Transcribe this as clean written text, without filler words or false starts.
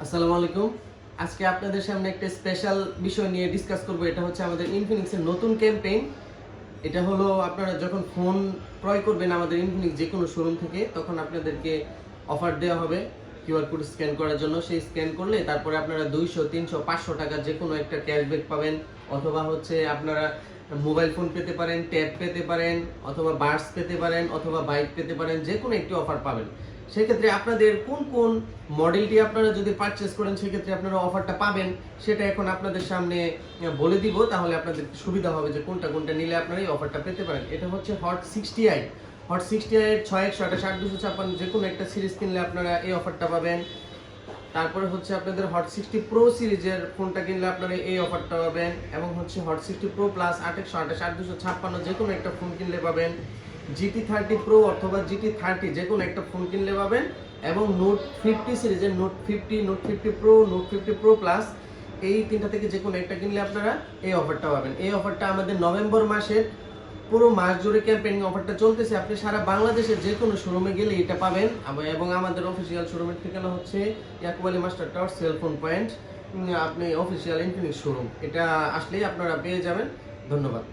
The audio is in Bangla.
আসসালামু আলাইকুম। আজকে আপনাদের সামনে একটা স্পেশাল বিষয় নিয়ে ডিসকাস করব। এটা হচ্ছে আমাদের ইনফিনিক্স এর নতুন ক্যাম্পেইন। এটা হলো আপনারা যখন ফোন ক্রয় করবেন আমাদের ইনফিনিক্স যে কোনো শোরুম থেকে, তখন আপনাদেরকে অফার দেওয়া হবে কিউআর কোড স্ক্যান করার জন্য। সেই স্ক্যান করলে তারপরে আপনারা 200, 300, 500 টাকা যে কোনো একটা ক্যাশব্যাক পাবেন, অথবা হচ্ছে আপনারা মোবাইল ফোন পেতে পারেন, ট্যাব পেতে পারেন, অথবা বার্স পেতে পারেন, অথবা বাইক পেতে পারেন, যে কোনো একটি অফার পাবেন। সেক্ষেত্রে আপনাদের কোন কোন মডেলটি আপনারা যদি পারচেস করেন সেক্ষেত্রে আপনারা অফারটা পাবেন, সেটা এখন আপনাদের সামনে বলে দিব। তাহলে আপনাদের সুবিধা হবে যে কোনটা কোনটা নিলে আপনারা এই অফারটা পেতে পারেন। এটা হচ্ছে হট 60i। হট 60i এর 6128, 8256 যে কোনো একটা সিরিজ কিনলে আপনারা এই অফারটা পাবেন। তারপরে হচ্ছে আপনাদের হট 60 প্রো সিরিজের ফোনটা কিনলে আপনারা এই অফারটা পাবেন, এবং হচ্ছে হট 60 প্রো প্লাস 8128, 8256 যে কোনো একটা ফোন কিনলে পাবেন। GT 30 প্রো অথবা GT 30 যে কোনো একটা ফোন কিনলে পাবেন, এবং নোট 50 সিরিজের note 50, note 50 pro, note 50 pro plus এই তিনটা থেকে যে কোনো একটা কিনলে আপনারা এই অফারটা পাবেন। এই অফারটা আমাদের নভেম্বর মাসের পুরো মাস জুড়ে ক্যাম্পেইনিং অফারটা চলতেছে। আপনি সারা বাংলাদেশের যে কোনো শোরুমে গেলে এটা পাবেন। এবং আমাদের অফিসিয়াল শোরুমের ঠিকানা হচ্ছে Yakub Ali master tower, cellphone point. আপনি অফিসিয়াল ইনফিনিক্স শোরুম, এটা আসলেই আপনারা পেয়ে যাবেন। ধন্যবাদ।